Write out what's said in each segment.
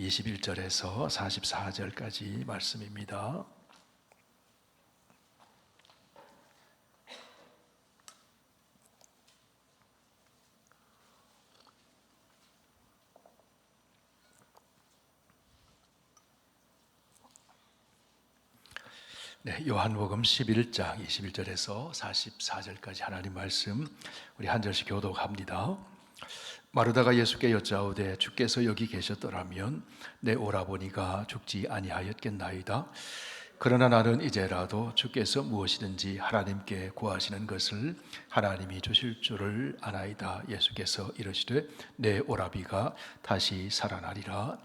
21절에서 44절까지 말씀입니다. 요한복음 11장 21절에서 44절까지 하나님 말씀 우리 한 절씩 교독합니다. 마르다가 예수께 여짜오되 주께서 여기 계셨더라면 내 오라버니가 죽지 아니하였겠나이다. 그러나 나는 이제라도 주께서 무엇이든지 하나님께 구하시는 것을 하나님이 주실 줄을 아나이다. 예수께서 이르시되 내 오라비가 다시 살아나리라.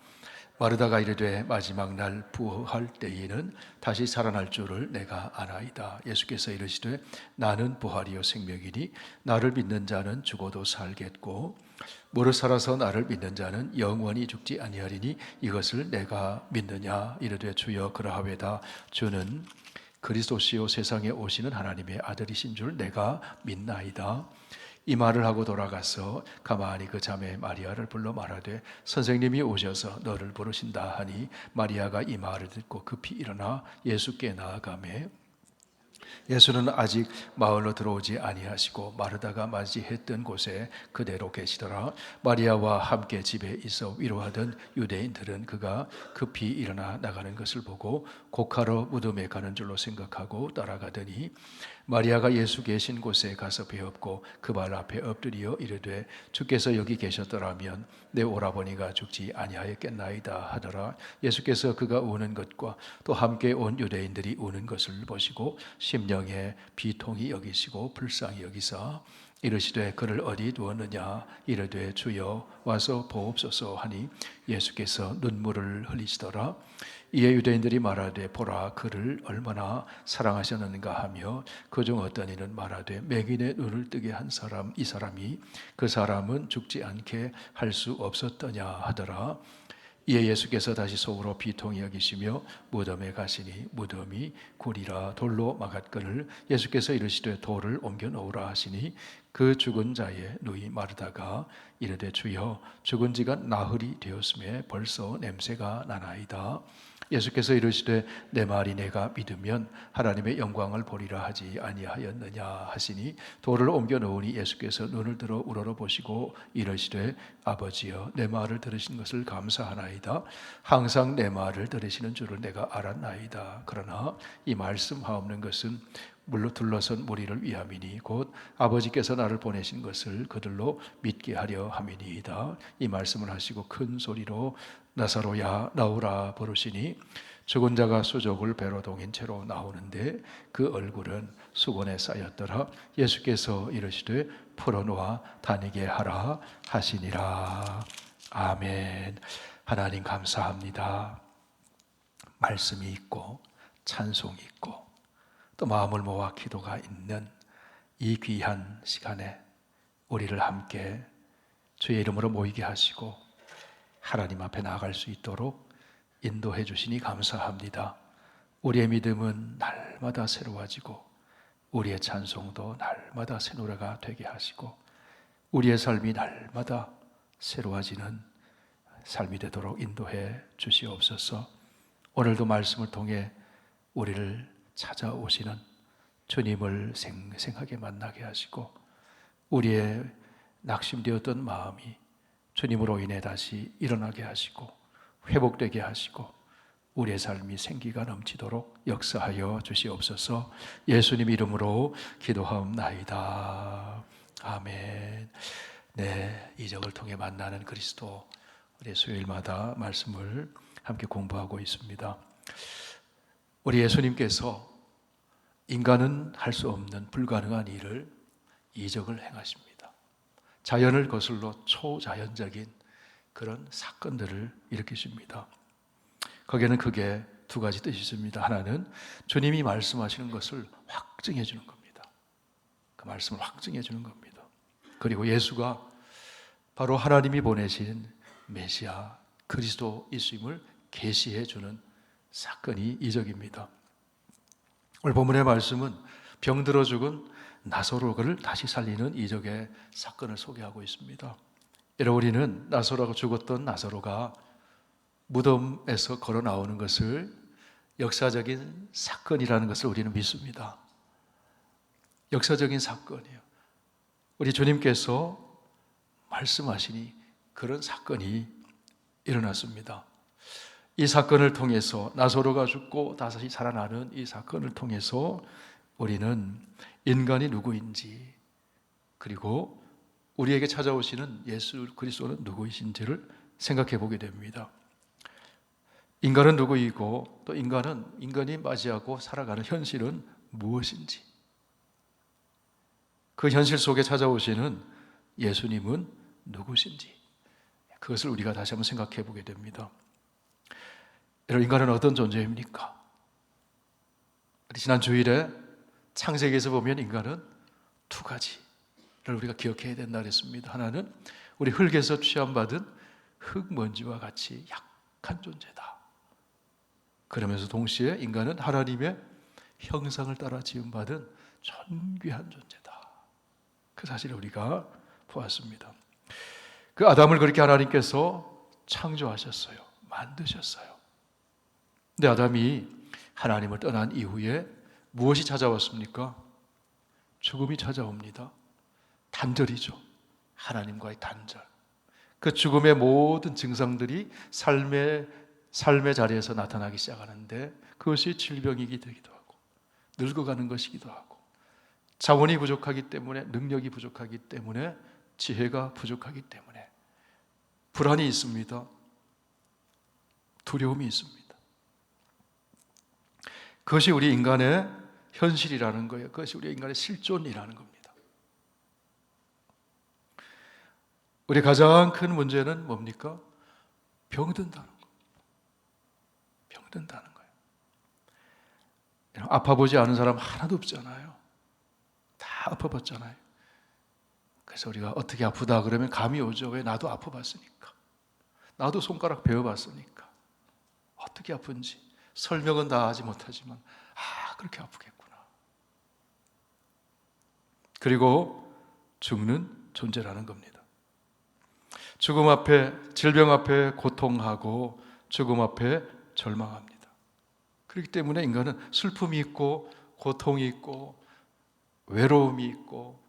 마르다가 이르되 마지막 날 부활 때에는 다시 살아날 줄을 내가 아나이다. 예수께서 이르시되 나는 부활이요 생명이니 나를 믿는 자는 죽어도 살겠고 무릇 살아서 나를 믿는 자는 영원히 죽지 아니하리니 이것을 내가 믿느냐. 이르되 주여 그러하외다. 주는 그리스도시요 세상에 오시는 하나님의 아들이신 줄 내가 믿나이다. 이 말을 하고 돌아가서 가만히 그 자매 마리아를 불러 말하되 선생님이 오셔서 너를 부르신다 하니 마리아가 이 말을 듣고 급히 일어나 예수께 나아가매 예수는 아직 마을로 들어오지 아니하시고 마르다가 맞이했던 곳에 그대로 계시더라. 마리아와 함께 집에 있어 위로하던 유대인들은 그가 급히 일어나 나가는 것을 보고 곡하러 무덤에 가는 줄로 생각하고 따라가더니 마리아가 예수 계신 곳에 가서 배엎고 그 발 앞에 엎드리어 이르되 주께서 여기 계셨더라면 내 오라버니가 죽지 아니하였겠나이다 하더라. 예수께서 그가 우는 것과 또 함께 온 유대인들이 우는 것을 보시고 심령에 비통히 여기시고 불쌍히 여기사 이르시되 그를 어디 두었느냐. 이르되 주여 와서 보옵소서 하니 예수께서 눈물을 흘리시더라. 이에 유대인들이 말하되 보라 그를 얼마나 사랑하셨는가 하며 그중 어떤 이는 말하되 맹인의 눈을 뜨게 한 사람 이 사람이 그 사람은 죽지 않게 할 수 없었더냐 하더라. 이에 예수께서 다시 속으로 비통히 여기시며 무덤에 가시니 무덤이 굴이라 돌로 막았거늘 예수께서 이르시되 돌을 옮겨 놓으라 하시니 그 죽은 자의 누이 마르다가 이르되 주여 죽은 지가 나흘이 되었음에 벌써 냄새가 나나이다. 예수께서 이르시되 내 말이 내가 믿으면 하나님의 영광을 보리라 하지 아니하였느냐 하시니 돌을 옮겨 놓으니 예수께서 눈을 들어 우러러보시고 이르시되 아버지여 내 말을 들으신 것을 감사하나이다. 항상 내 말을 들으시는 줄을 내가 알았나이다. 그러나 이 말씀하옵는 것은 물로 둘러선 무리를 위함이니 곧 아버지께서 나를 보내신 것을 그들로 믿게 하려 함이니이다. 이 말씀을 하시고 큰 소리로 나사로야 나오라 부르시니 죽은 자가 수족을 배로 동인 채로 나오는데 그 얼굴은 수건에 쌓였더라. 예수께서 이르시되 풀어놓아 다니게 하라 하시니라. 아멘. 하나님 감사합니다. 말씀이 있고 찬송이 있고 또 마음을 모아 기도가 있는 이 귀한 시간에 우리를 함께 주의 이름으로 모이게 하시고 하나님 앞에 나아갈 수 있도록 인도해 주시니 감사합니다. 우리의 믿음은 날마다 새로워지고 우리의 찬송도 날마다 새 노래가 되게 하시고 우리의 삶이 날마다 새로워지는 삶이 되도록 인도해 주시옵소서. 오늘도 말씀을 통해 우리를 찾아오시는 주님을 생생하게 만나게 하시고 우리의 낙심되었던 마음이 주님으로 인해 다시 일어나게 하시고 회복되게 하시고 우리의 삶이 생기가 넘치도록 역사하여 주시옵소서. 예수님 이름으로 기도하옵나이다. 아멘. 네, 이적을 통해 만나는 그리스도 우리 수요일마다 말씀을 함께 공부하고 있습니다. 우리 예수님께서 인간은 할 수 없는 불가능한 일을 이적을 행하십니다. 자연을 거슬러 초자연적인 그런 사건들을 일으키십니다. 거기에는 크게 두 가지 뜻이 있습니다. 하나는 주님이 말씀하시는 것을 확증해 주는 겁니다. 그 말씀을 확증해 주는 겁니다. 그리고 예수가 바로 하나님이 보내신 메시아 그리스도이심을 계시해 주는 사건이 이적입니다. 오늘 본문의 말씀은 병들어 죽은 나사로를 다시 살리는 이적의 사건을 소개하고 있습니다. 여러분, 우리는 나사로가 죽었던 나사로가 무덤에서 걸어 나오는 것을 역사적인 사건이라는 것을 우리는 믿습니다. 역사적인 사건이에요. 우리 주님께서 말씀하시니 그런 사건이 일어났습니다. 이 사건을 통해서 나사로가 죽고 다시 살아나는 이 사건을 통해서 우리는 인간이 누구인지, 그리고 우리에게 찾아오시는 예수 그리스도는 누구이신지를 생각해 보게 됩니다. 인간은 누구이고 또 인간이 맞이하고 살아가는 현실은 무엇인지, 그 현실 속에 찾아오시는 예수님은 누구신지, 그것을 우리가 다시 한번 생각해 보게 됩니다. 여러분, 인간은 어떤 존재입니까? 지난 주일에 창세기에서 보면 인간은 두 가지를 우리가 기억해야 된다 그랬습니다. 하나는 우리 흙에서 취함받은 흙먼지와 같이 약한 존재다. 그러면서 동시에 인간은 하나님의 형상을 따라 지음받은 존귀한 존재다. 그 사실을 우리가 보았습니다. 그 아담을 그렇게 하나님께서 창조하셨어요. 만드셨어요. 근데 아담이 하나님을 떠난 이후에 무엇이 찾아왔습니까? 죽음이 찾아옵니다. 단절이죠. 하나님과의 단절. 그 죽음의 모든 증상들이 삶의 자리에서 나타나기 시작하는데, 그것이 질병이기도 하고 늙어가는 것이기도 하고, 자원이 부족하기 때문에, 능력이 부족하기 때문에, 지혜가 부족하기 때문에 불안이 있습니다. 두려움이 있습니다. 그것이 우리 인간의 현실이라는 거예요. 그것이 우리 인간의 실존이라는 겁니다. 우리 가장 큰 문제는 뭡니까? 병든다는 거예요. 병든다는 거예요. 아파보지 않은 사람 하나도 없잖아요. 다 아파봤잖아요. 그래서 우리가 어떻게 아프다 그러면 감이 오죠. 왜? 나도 아파봤으니까. 나도 손가락 베어봤으니까. 어떻게 아픈지 설명은 다 하지 못하지만, 그렇게 아프겠구나. 그리고 죽는 존재라는 겁니다. 죽음 앞에, 질병 앞에 고통하고 죽음 앞에 절망합니다. 그렇기 때문에 인간은 슬픔이 있고 고통이 있고 외로움이 있고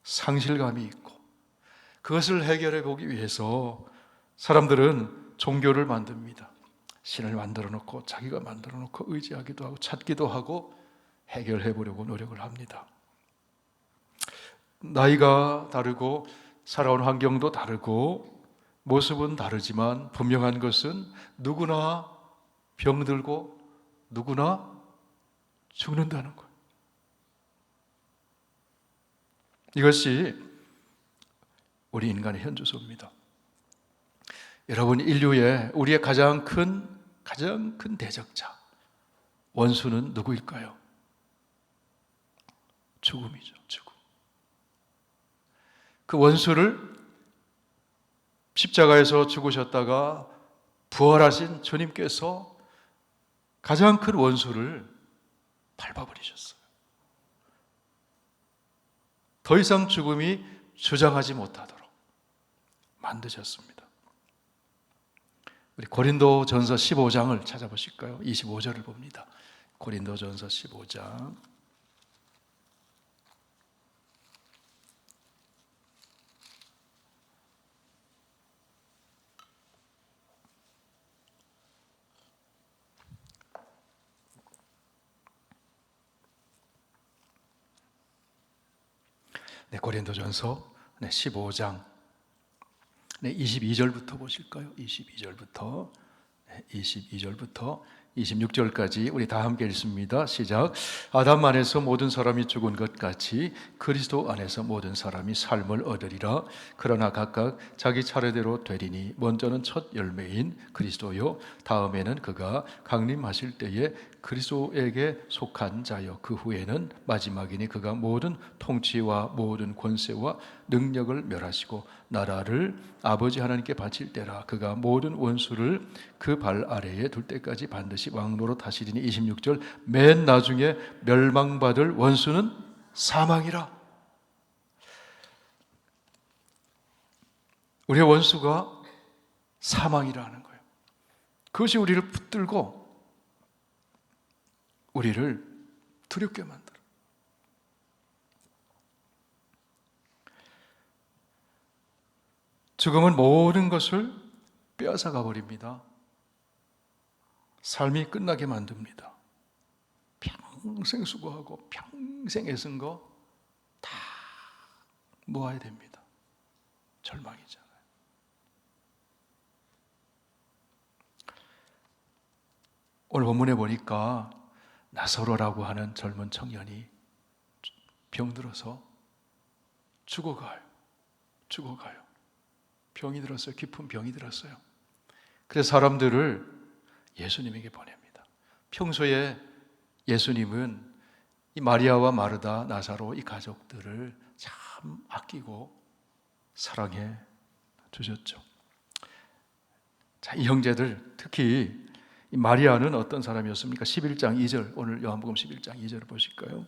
상실감이 있고, 그것을 해결해 보기 위해서 사람들은 종교를 만듭니다. 신을 만들어 놓고 자기가 만들어 놓고 의지하기도 하고 찾기도 하고 해결해 보려고 노력을 합니다. 나이가 다르고 살아온 환경도 다르고 모습은 다르지만 분명한 것은 누구나 병들고 누구나 죽는다는 거예요. 이것이 우리 인간의 현주소입니다. 여러분, 인류의 우리의 가장 큰 대적자, 원수는 누구일까요? 죽음이죠. 죽음. 그 원수를 십자가에서 죽으셨다가 부활하신 주님께서 가장 큰 원수를 밟아버리셨어요. 더 이상 죽음이 주장하지 못하도록 만드셨습니다. 우리 고린도전서 15장을 찾아보실까요? 25절을 봅니다. 고린도전서 15장. 고린도전서 15장 22절부터 보실까요? 22절부터 26절까지 우리 다 함께 읽습니다. 시작. 아담 안에서 모든 사람이 죽은 것 같이 그리스도 안에서 모든 사람이 삶을 얻으리라. 그러나 각각 자기 차례대로 되리니 먼저는 첫 열매인 그리스도요, 다음에는 그가 강림하실 때에 그리스도에게 속한 자요, 그 후에는 마지막이니 그가 모든 통치와 모든 권세와 능력을 멸하시고 나라를 아버지 하나님께 바칠 때라. 그가 모든 원수를 그 발 아래에 둘 때까지 반드시 왕노로 다시리니. 26절. 맨 나중에 멸망받을 원수는 사망이라. 우리의 원수가 사망이라는 거예요. 그것이 우리를 붙들고 우리를 두렵게 만들어. 죽음은 모든 것을 빼앗아가 버립니다. 삶이 끝나게 만듭니다. 평생 수고하고 평생 애쓴 거 다 모아야 됩니다. 절망이잖아요. 오늘 본문에 보니까 나사로라고 하는 젊은 청년이 병들어서 죽어가요. 병이 들었어요. 깊은 병이 들었어요. 그래서 사람들을 예수님에게 보냅니다. 평소에 예수님은 이 마리아와 마르다, 나사로 이 가족들을 참 아끼고 사랑해 주셨죠. 자, 이 형제들, 특히 이 마리아는 어떤 사람이었습니까? 11장 2절, 오늘 요한복음 11장 2절을 보실까요?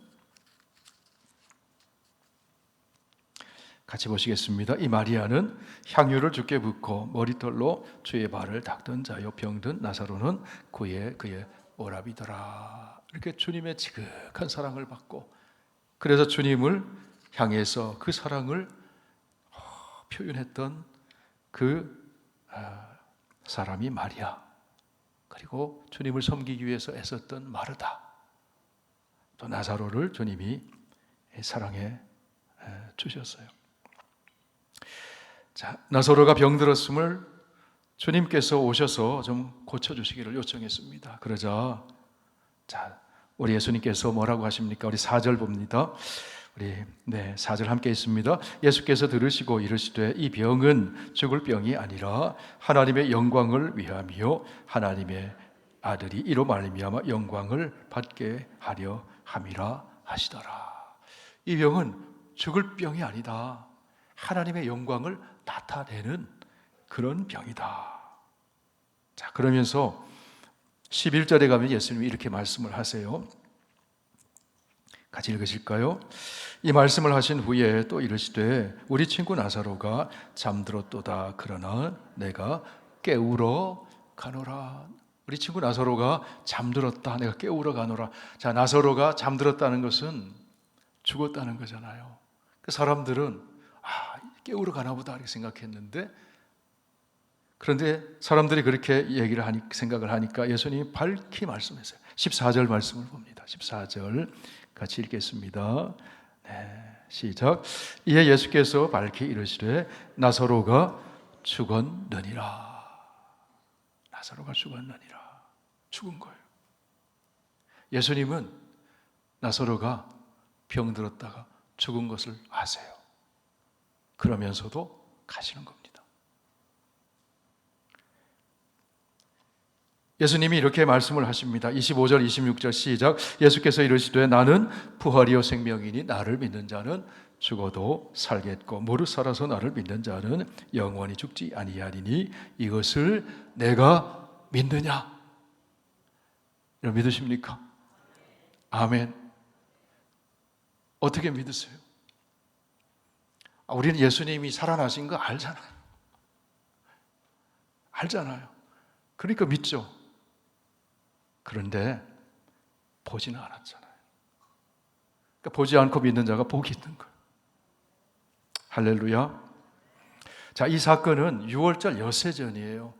같이 보시겠습니다. 이 마리아는 향유를 주께 붓고 머리털로 주의 발을 닦던 자요, 병든 나사로는 그의 오라비더라. 이렇게 주님의 지극한 사랑을 받고, 그래서 주님을 향해서 그 사랑을 표현했던 그 사람이 마리아, 그리고 주님을 섬기기 위해서 애썼던 마르다, 또 나사로를 주님이 사랑해 주셨어요. 자, 나사로가 병들었음을 주님께서 오셔서 좀 고쳐주시기를 요청했습니다. 그러자 우리 예수님께서 뭐라고 하십니까? 우리 4절 봅니다. 우리 4절 함께 있습니다. 예수께서 들으시고 이르시되 이 병은 죽을 병이 아니라 하나님의 영광을 위함이요 하나님의 아들이 이로 말미암아 영광을 받게 하려 함이라 하시더라. 이 병은 죽을 병이 아니다. 하나님의 영광을 나타내는 그런 병이다. 자, 그러면서 11절에 가면 예수님이 이렇게 말씀을 하세요. 같이 읽으실까요? 이 말씀을 하신 후에 또 이르시되 우리 친구 나사로가 잠들었도다. 그러나 내가 깨우러 가노라. 우리 친구 나사로가 잠들었다. 내가 깨우러 가노라. 자, 나사로가 잠들었다는 것은 죽었다는 거잖아요. 그 사람들은 깨우러 가나 보다 이렇게 생각했는데, 그런데 사람들이 그렇게 생각을 하니까 예수님이 밝히 말씀했어요. 14절 말씀을 봅니다. 14절 같이 읽겠습니다. 시작. 이에 예수께서 밝히 이르시되 나사로가 죽었느니라. 나사로가 죽었느니라. 죽은 거예요. 예수님은 나사로가 병들었다가 죽은 것을 아세요. 그러면서도 가시는 겁니다. 예수님이 이렇게 말씀을 하십니다. 25절 26절 시작. 예수께서 이르시되 나는 부활이요 생명이니 나를 믿는 자는 죽어도 살겠고 무릇 살아서 나를 믿는 자는 영원히 죽지 아니하리니 이것을 내가 믿느냐? 여러분 믿으십니까? 아멘. 어떻게 믿으세요? 우리는 예수님이 살아나신 거 알잖아요. 그러니까 믿죠. 그런데 보지는 않았잖아요. 그러니까 보지 않고 믿는 자가 복이 있는 거예요. 할렐루야. 자, 이 사건은 유월절 엿새전이에요.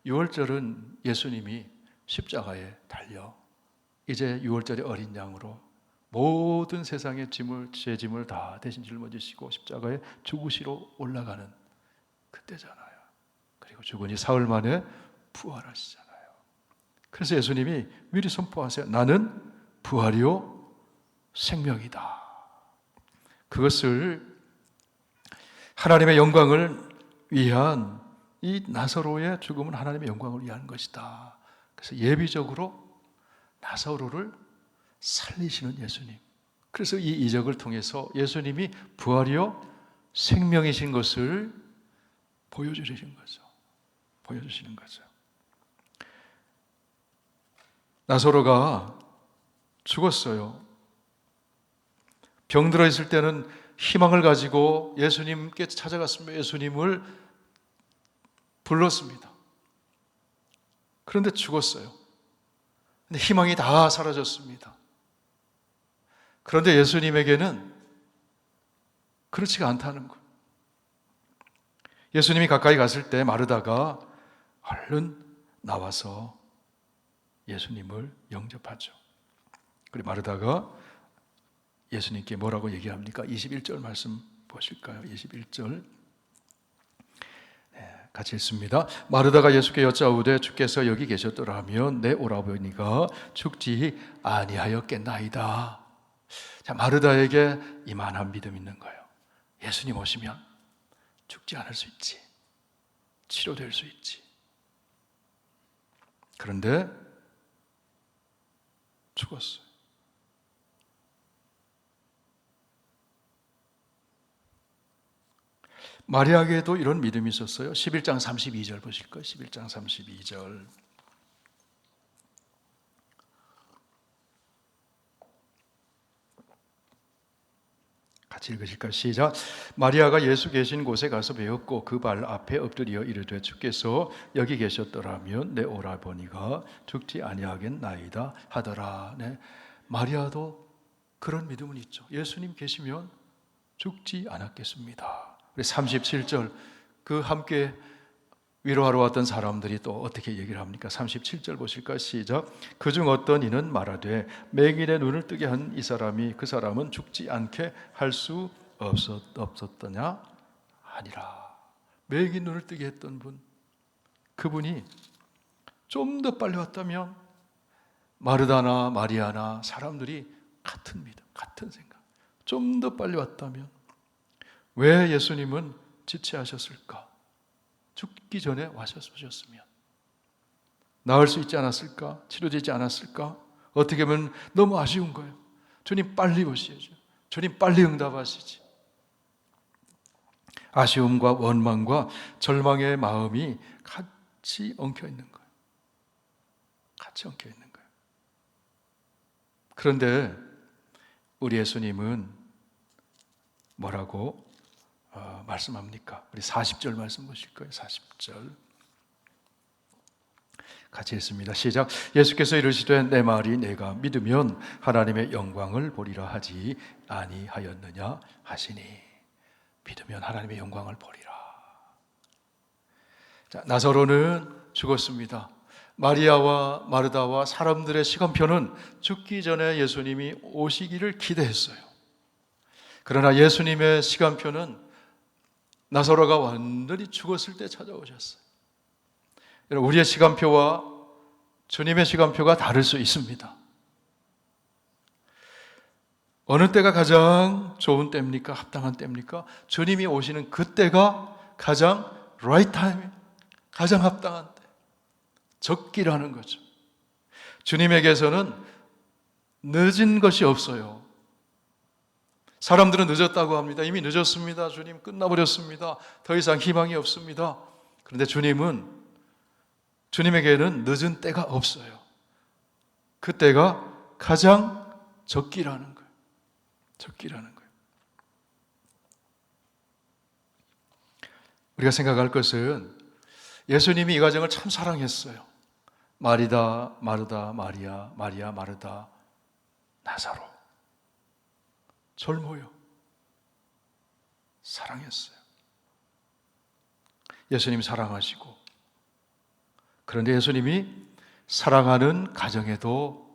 유월절은 예수님이 십자가에 달려 이제 유월절의 어린 양으로 모든 세상의 제 짐을 다 대신 짊어지시고 십자가에 죽으시러 올라가는 그때잖아요. 그리고 죽으니 사흘 만에 부활하시잖아요. 그래서 예수님이 미리 선포하세요. 나는 부활이요 생명이다. 그것을 하나님의 영광을 위한 이 나사로의 죽음은 하나님의 영광을 위한 것이다. 그래서 예비적으로 나사로를 살리시는 예수님. 그래서 이 이적을 통해서 예수님이 부활이요 생명이신 것을 보여주시는 거죠. 나사로가 죽었어요. 병들어 있을 때는 희망을 가지고 예수님께 찾아갔습니다. 예수님을 불렀습니다. 그런데 죽었어요. 근데 희망이 다 사라졌습니다. 그런데 예수님에게는 그렇지가 않다는 거예요. 예수님이 가까이 갔을 때 마르다가 얼른 나와서 예수님을 영접하죠. 그리고 마르다가 예수님께 뭐라고 얘기합니까? 21절 말씀 보실까요? 21절 같이 읽습니다. 마르다가 예수께 여짜오되 주께서 여기 계셨더라면 내 오라버니가 죽지 아니하였겠나이다. 자, 마르다에게 이만한 믿음 있는 거예요. 예수님 오시면 죽지 않을 수 있지. 치료될 수 있지. 그런데 죽었어요. 마리아에게도 이런 믿음이 있었어요. 11장 32절 보실까요? 11장 32절. 같이 읽으실까요? 시작. 마리아가 예수 계신 곳에 가서 배웠고 그 발 앞에 엎드려 이르되 주께서 여기 계셨더라면 내 오라버니가 죽지 아니하겠나이다 하더라. 네. 마리아도 그런 믿음은 있죠. 예수님 계시면 죽지 않았겠습니다. 37절 그 함께 위로하러 왔던 사람들이 또 어떻게 얘기를 합니까? 37절 보실까요? 시작. 그중 어떤 이는 말하되 맹인의 눈을 뜨게 한 이 사람이 그 사람은 죽지 않게 할 수 없었더냐? 아니라. 맹인 눈을 뜨게 했던 분, 그분이 좀 더 빨리 왔다면 마르다나 마리아나 사람들이 같은 믿음, 같은 생각, 좀 더 빨리 왔다면 왜 예수님은 지체하셨을까? 죽기 전에 와셨으면 나을 수 있지 않았을까? 치료되지 않았을까? 어떻게 보면 너무 아쉬운 거예요. 주님 빨리 오셔야죠. 주님 빨리 응답하시지. 아쉬움과 원망과 절망의 마음이 같이 엉켜 있는 거예요. 같이 엉켜 있는 거예요. 그런데 우리 예수님은 뭐라고 말씀합니까? 우리 40절 말씀 보실 거예요. 40절 같이 읽습니다. 시작. 예수께서 이르시되 내 말이 내가 믿으면 하나님의 영광을 보리라 하지 아니하였느냐 하시니. 믿으면 하나님의 영광을 보리라. 자, 나사로는 죽었습니다. 마리아와 마르다와 사람들의 시간표는 죽기 전에 예수님이 오시기를 기대했어요. 그러나 예수님의 시간표는 나사로가 완전히 죽었을 때 찾아오셨어요. 여러분, 우리의 시간표와 주님의 시간표가 다를 수 있습니다. 어느 때가 가장 좋은 때입니까? 합당한 때입니까? 주님이 오시는 그때가 가장 right time, 가장 합당한 때. 적기라는 거죠. 주님에게서는 늦은 것이 없어요. 사람들은 늦었다고 합니다. 이미 늦었습니다. 주님 끝나버렸습니다. 더 이상 희망이 없습니다. 그런데 주님에게는 늦은 때가 없어요. 그때가 가장 적기라는 거예요. 적기라는 거예요. 우리가 생각할 것은 예수님이 이 가정을 참 사랑했어요. 마리다, 마르다, 마리아, 마리아, 마르다, 나사로. 젊어요. 사랑했어요. 예수님 사랑하시고, 그런데 예수님이 사랑하는 가정에도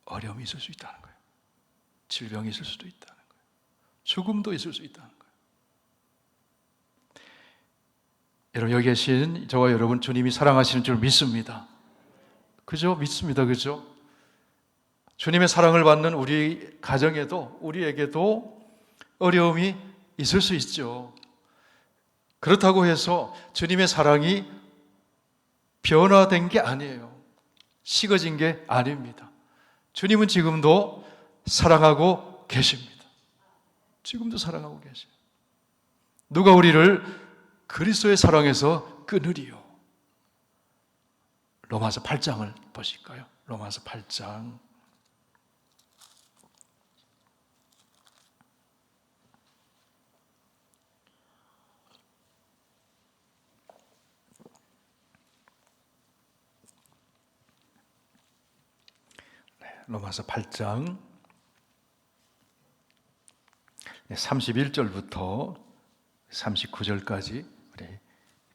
어려움이 있을 수 있다는 거예요. 질병이 있을 수도 있다는 거예요. 죽음도 있을 수 있다는 거예요. 여러분, 여기 계신 저와 여러분, 주님이 사랑하시는 줄 믿습니다. 그죠? 믿습니다. 그죠? 주님의 사랑을 받는 우리 가정에도, 우리에게도 어려움이 있을 수 있죠. 그렇다고 해서 주님의 사랑이 변화된 게 아니에요. 식어진 게 아닙니다. 주님은 지금도 사랑하고 계십니다. 지금도 사랑하고 계세요. 누가 우리를 그리스도의 사랑에서 끊으리요? 로마서 8장을 보실까요? 로마서 8장. 로마서 8장 31절부터 39절까지 우리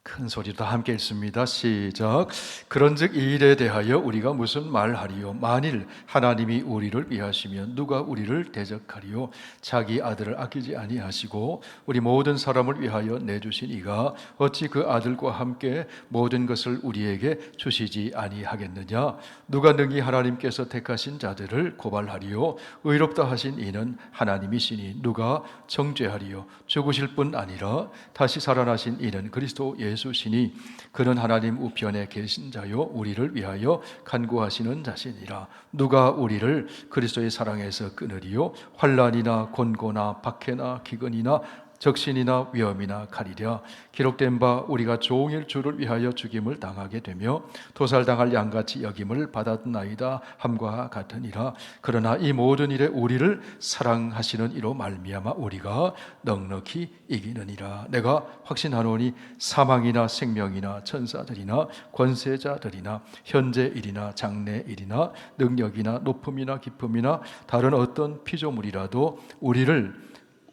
큰 소리로 다 함께 읽습니다. 시작. 그런즉 이 일에 대하여 우리가 무슨 말하리요? 만일 하나님이 우리를 위하시면 누가 우리를 대적하리요? 자기 아들을 아끼지 아니하시고 우리 모든 사람을 위하여 내주신 이가 어찌 그 아들과 함께 모든 것을 우리에게 주시지 아니하겠느냐? 누가 능히 하나님께서 택하신 자들을 고발하리요? 의롭다 하신 이는 하나님이시니 누가 정죄하리요? 죽으실 뿐 아니라 다시 살아나신 이는 그리스도 예수시니 그는 하나님 우편에 계신 자요 우리를 위하여 간구하시는 자시니라. 누가 우리를 그리스도의 사랑에서 끊으리요? 환난이나 곤고나 박해나 기근이나 적신이나 위험이나 칼이랴. 기록된 바 우리가 종일 주를 위하여 죽임을 당하게 되며 도살당할 양같이 여김을 받았나이다 함과 같으니라. 그러나 이 모든 일에 우리를 사랑하시는 이로 말미암아 우리가 넉넉히 이기느니라. 내가 확신하노니 사망이나 생명이나 천사들이나 권세자들이나 현재 일이나 장래 일이나 능력이나 높음이나 깊음이나 다른 어떤 피조물이라도 우리를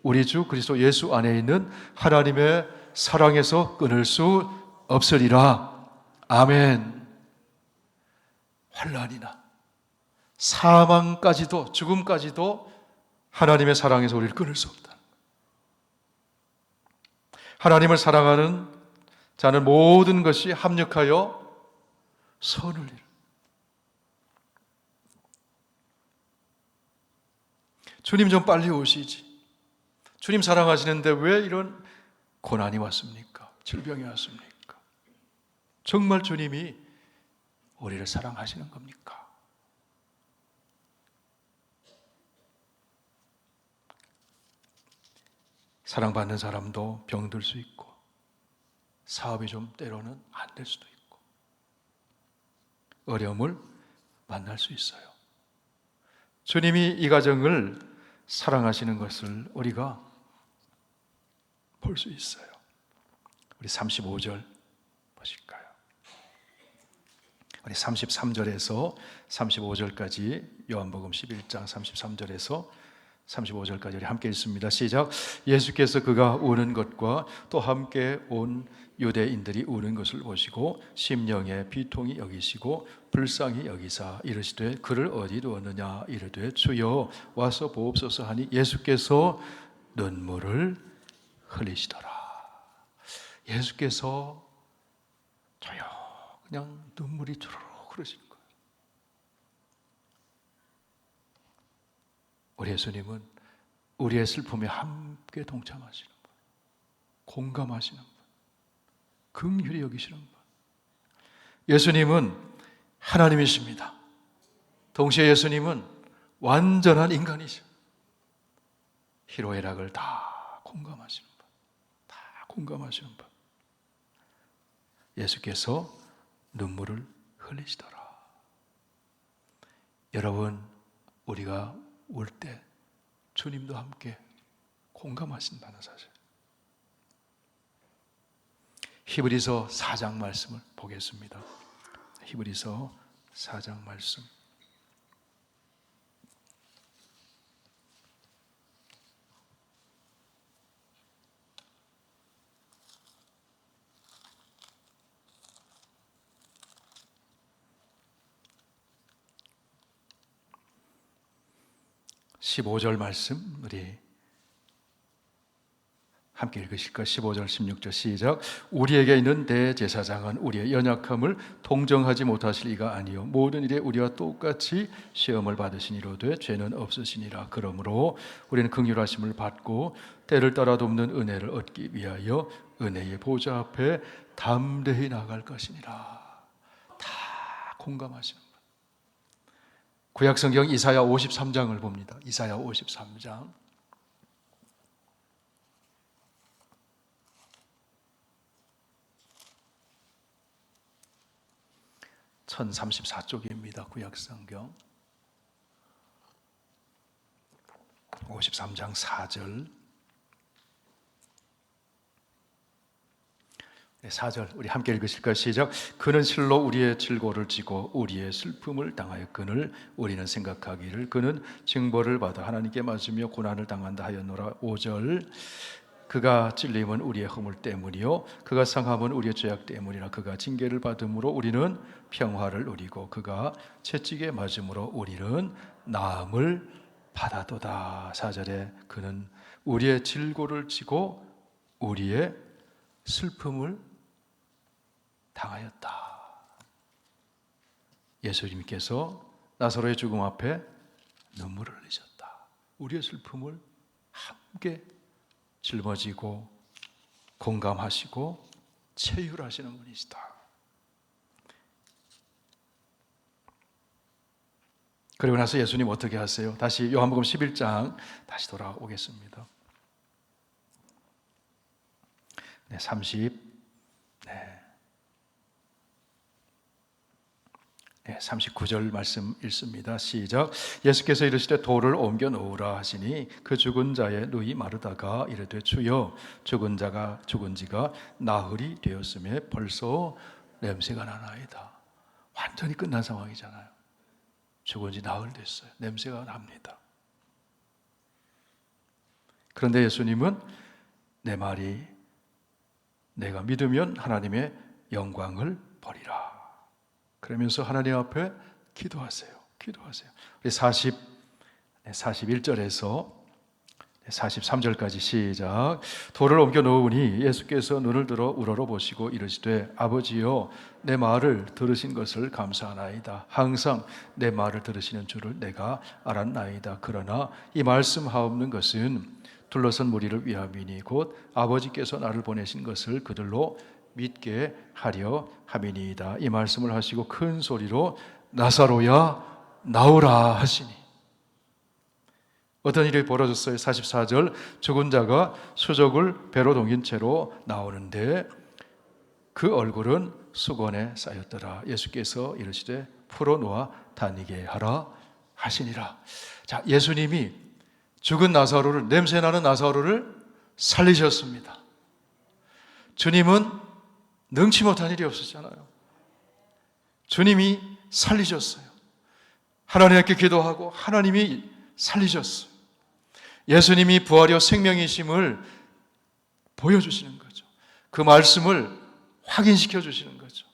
우리 주 그리스도 예수 안에 있는 하나님의 사랑에서 끊을 수 없으리라. 아멘. 환난이나 사망까지도 죽음까지도 하나님의 사랑에서 우리를 끊을 수 없다. 하나님을 사랑하는 자는 모든 것이 합력하여 선을 이룬다. 주님 좀 빨리 오시지. 주님 사랑하시는데 왜 이런 고난이 왔습니까? 질병이 왔습니까? 정말 주님이 우리를 사랑하시는 겁니까? 사랑받는 사람도 병들 수 있고 사업이 좀 때로는 안 될 수도 있고 어려움을 만날 수 있어요. 주님이 이 가정을 사랑하시는 것을 우리가 볼 수 있어요. 우리 35절 보실까요? 우리 33절에서 35절까지 요한복음 11장 33절에서 35절까지 우리 함께 읽습니다. 시작. 예수께서 그가 우는 것과 또 함께 온 유대인들이 우는 것을 보시고 심령에 비통히 여기시고 불쌍히 여기사 이르시되 그를 어디 두었느냐 이르되 주여 와서 보옵소서 하니 예수께서 눈물을 흘리시더라. 예수께서 그냥 눈물이 주르륵 흐르시는 거예요. 우리 예수님은 우리의 슬픔에 함께 동참하시는 분, 공감하시는 분, 긍휼히 여기시는 분. 예수님은 하나님이십니다. 동시에 예수님은 완전한 인간이죠. 희로애락을 다 공감하시는 분, 다 공감하시는 분. 예수께서 눈물을 흘리시더라. 여러분, 우리가 울 때 주님도 함께 공감하신다는 사실. 히브리서 4장 말씀을 보겠습니다. 히브리서 4장 말씀. (15절) 말씀 우리 함께 읽으실까요? 15절 16절 시작. 우리에게 있는 대제사장은 우리의 연약함을 동정하지 못하실 이가 아니요 모든 일에 우리와 똑같이 시험을 받으시니로되 죄는 없으시니라. 그러므로 우리는 긍휼하심을 받고 때를 따라 돕는 은혜를 얻기 위하여 은혜의 보좌 앞에 담대히 나아갈 것이니라. 다 공감하시는 구약성경 이사야 53장을 봅니다. 이사야 53장 1034쪽입니다. 구약성경 53장 4절 4절 우리 함께 읽으실까요? 시작. 그는 실로 우리의 질고를 지고 우리의 슬픔을 당하였거늘 우리는 생각하기를 그는 징벌을 받아 하나님께 맞으며 고난을 당한다 하였노라. 5절 그가 찔림은 우리의 허물 때문이요 그가 상함은 우리의 죄악 때문이라. 그가 징계를 받음으로 우리는 평화를 누리고 그가 채찍에 맞음으로 우리는 나음을 받아도다. 4절에 그는 우리의 질고를 지고 우리의 슬픔을 당하였다. 예수님께서 나사로의 죽음 앞에 눈물을 흘리셨다. 우리의 슬픔을 함께 짊어지고 공감하시고 체휼하시는 분이시다. 그리고 나서 예수님 어떻게 하세요? 다시 요한복음 11장 다시 돌아오겠습니다. 39절 말씀 읽습니다. 시작. 예수께서 이르시되 돌을 옮겨 놓으라 하시니 그 죽은 자의 누이 마르다가 이르되 주여 죽은 지가 나흘이 되었음에 벌써 냄새가 나나이다. 완전히 끝난 상황이잖아요. 죽은 지 나흘 됐어요. 냄새가 납니다. 그런데 예수님은 내 말이 내가 믿으면 하나님의 영광을 버리라. 그러면서 하나님 앞에 기도하세요. 우리 41절에서 43절까지 시작. 돌을 옮겨 놓으니 예수께서 눈을 들어 우러러 보시고 이르시되 아버지여 내 말을 들으신 것을 감사하나이다. 항상 내 말을 들으시는 줄을 내가 알았나이다. 그러나 이 말씀하옵는 것은 둘러선 무리를 위함이니 곧 아버지께서 나를 보내신 것을 그들로 믿게 하려 함이니이다. 이 말씀을 하시고 큰 소리로 나사로야 나오라 하시니 어떤 일이 벌어졌어요? 44절 죽은 자가 수족을 배로 동인 채로 나오는데 그 얼굴은 수건에 쌓였더라. 예수께서 이르시되 풀어놓아 다니게 하라 하시니라. 자, 예수님이 죽은 나사로를, 냄새나는 나사로를 살리셨습니다. 주님은 능치 못한 일이 없었잖아요. 주님이 살리셨어요. 하나님께 기도하고 하나님이 살리셨어요. 예수님이 부활이요 생명이심을 보여주시는 거죠. 그 말씀을 확인시켜 주시는 거죠.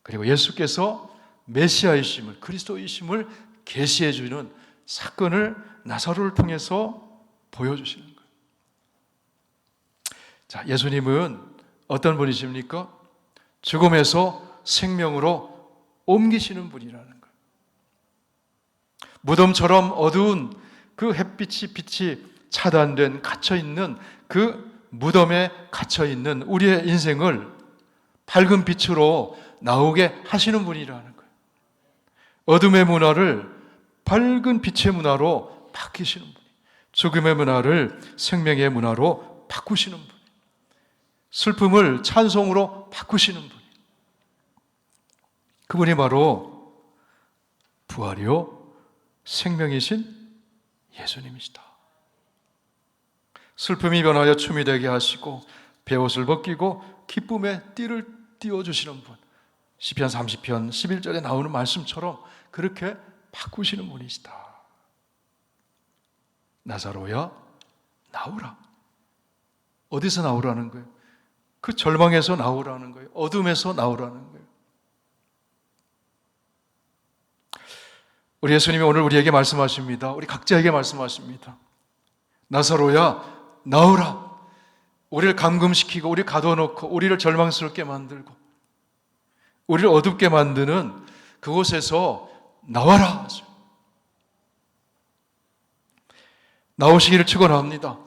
그리고 예수께서 메시아이심을, 그리스도이심을 계시해 주는 사건을 나사로를 통해서 보여주시는 거예요. 자, 예수님은 어떤 분이십니까? 죽음에서 생명으로 옮기시는 분이라는 거예요. 무덤처럼 어두운 그 빛이 차단된 갇혀있는 그 무덤에 갇혀있는 우리의 인생을 밝은 빛으로 나오게 하시는 분이라는 거예요. 어둠의 문화를 밝은 빛의 문화로 바뀌시는 분이에요. 죽음의 문화를 생명의 문화로 바꾸시는 분이에요. 슬픔을 찬송으로 바꾸시는 분이에요. 그분이 바로 부활이요 생명이신 예수님이시다. 슬픔이 변하여 춤이 되게 하시고 베옷을 벗기고 기쁨의 띠를 띄워주시는 분. 시편 30편 11절에 나오는 말씀처럼 그렇게 바꾸시는 분이시다. 나사로야 나오라. 어디서 나오라는 거예요? 그 절망에서 나오라는 거예요. 어둠에서 나오라는 거예요. 우리 예수님이 오늘 우리에게 말씀하십니다. 우리 각자에게 말씀하십니다. 나사로야 나오라. 우리를 감금시키고 우리를 가둬놓고 우리를 절망스럽게 만들고 우리를 어둡게 만드는 그곳에서 나와라 하죠. 나오시기를 축원합니다.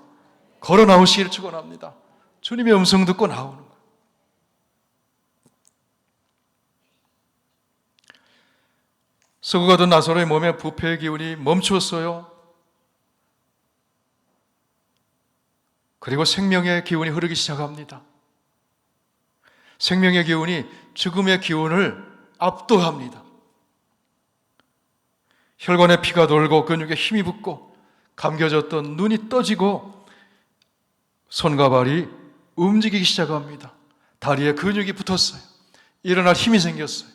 걸어 나오시기를 축원합니다. 주님의 음성 듣고 나오는 거예요. 썩어가던 나사로의 몸에 부패의 기운이 멈추었어요. 그리고 생명의 기운이 흐르기 시작합니다. 생명의 기운이 죽음의 기운을 압도합니다. 혈관에 피가 돌고 근육에 힘이 붙고 감겨졌던 눈이 떠지고 손과 발이 움직이기 시작합니다. 다리에 근육이 붙었어요. 일어날 힘이 생겼어요.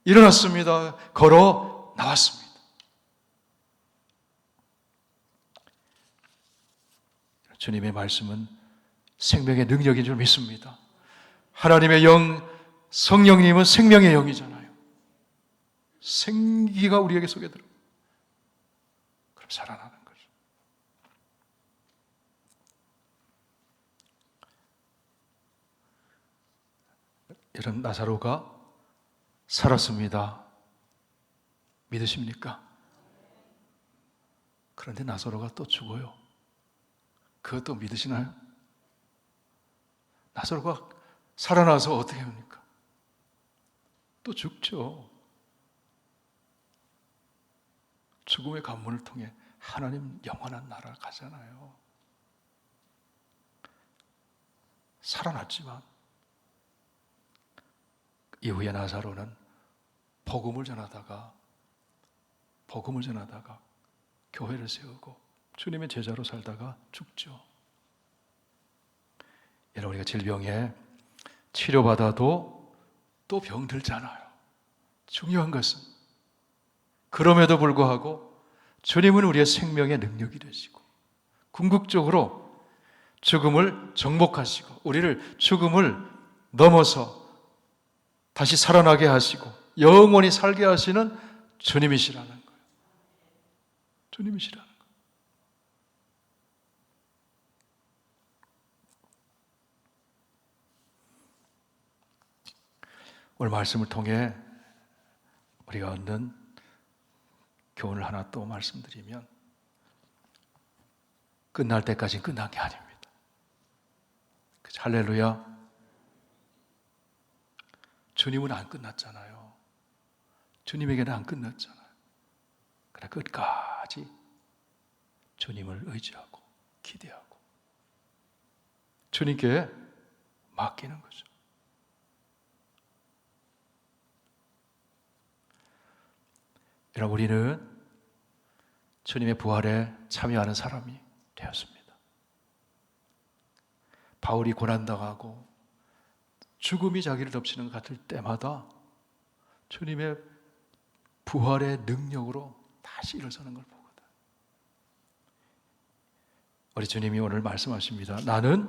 일어났습니다. 걸어 나왔습니다. 주님의 말씀은 생명의 능력인 줄 믿습니다. 하나님의 영, 성령님은 생명의 영이잖아요. 생기가 우리에게 속에 들어. 그럼 살아나는 거죠. 이런 나사로가 살았습니다. 믿으십니까? 그런데 나사로가 또 죽어요. 그것도 믿으시나요? 나사로가 살아나서 어떻게 합니까? 또 죽죠. 죽음의 관문을 통해 하나님 영원한 나라를 가잖아요. 살아났지만 이후에 나사로는 복음을 전하다가 교회를 세우고 주님의 제자로 살다가 죽죠. 여러분, 우리가 질병에 치료받아도 또 병들잖아요. 중요한 것은 그럼에도 불구하고 주님은 우리의 생명의 능력이 되시고 궁극적으로 죽음을 정복하시고 우리를 죽음을 넘어서 다시 살아나게 하시고 영원히 살게 하시는 주님이시라는 거예요. 주님이시라는 거예요. 오늘 말씀을 통해 우리가 얻는 교훈을 하나 또 말씀드리면 끝날 때까지는 끝난 게 아닙니다. 할렐루야. 주님은 안 끝났잖아요. 주님에게는 안 끝났잖아요. 그래 끝까지 주님을 의지하고 기대하고 주님께 맡기는 거죠. 여러분, 우리는 주님의 부활에 참여하는 사람이 되었습니다. 바울이 고난당하고 죽음이 자기를 덮치는 것 같을 때마다 주님의 부활의 능력으로 다시 일어서는 걸 보거든. 우리 주님이 오늘 말씀하십니다. 나는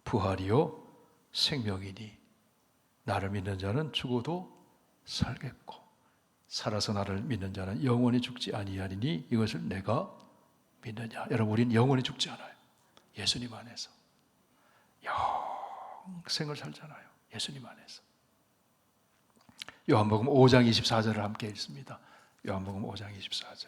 부활이요 생명이니 나를 믿는 자는 죽어도 살겠고 살아서 나를 믿는 자는 영원히 죽지 아니하리니 이것을 내가 믿느냐. 여러분, 우리는 영원히 죽지 않아요. 예수님 안에서 영생을 살잖아요. 예수님 안에서. 요한복음 5장 24절을 함께 읽습니다. 요한복음 5장 24절.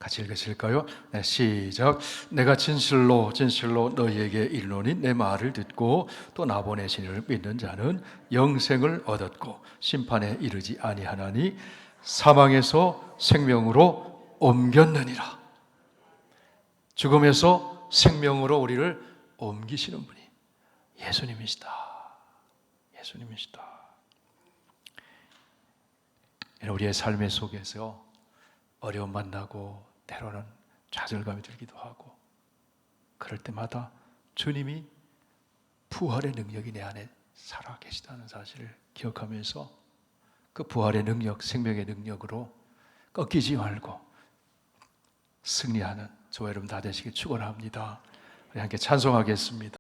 같이 읽으실까요? 네, 시작. 내가 진실로 너희에게 이르노니 내 말을 듣고 또 나 보내신 이를 믿는 자는 영생을 얻었고 심판에 이르지 아니하나니 사망에서 생명으로 옮겼느니라. 죽음에서 생명으로 우리를 옮기시는 분이 예수님이시다. 예수님이시다. 우리의 삶의 속에서 어려움 만나고 때로는 좌절감이 들기도 하고 그럴 때마다 주님이 부활의 능력이 내 안에 살아 계시다는 사실을 기억하면서 그 부활의 능력, 생명의 능력으로 꺾이지 말고 승리하는 저와 여러분 다 되시길 축원합니다. 우리 함께 찬송하겠습니다.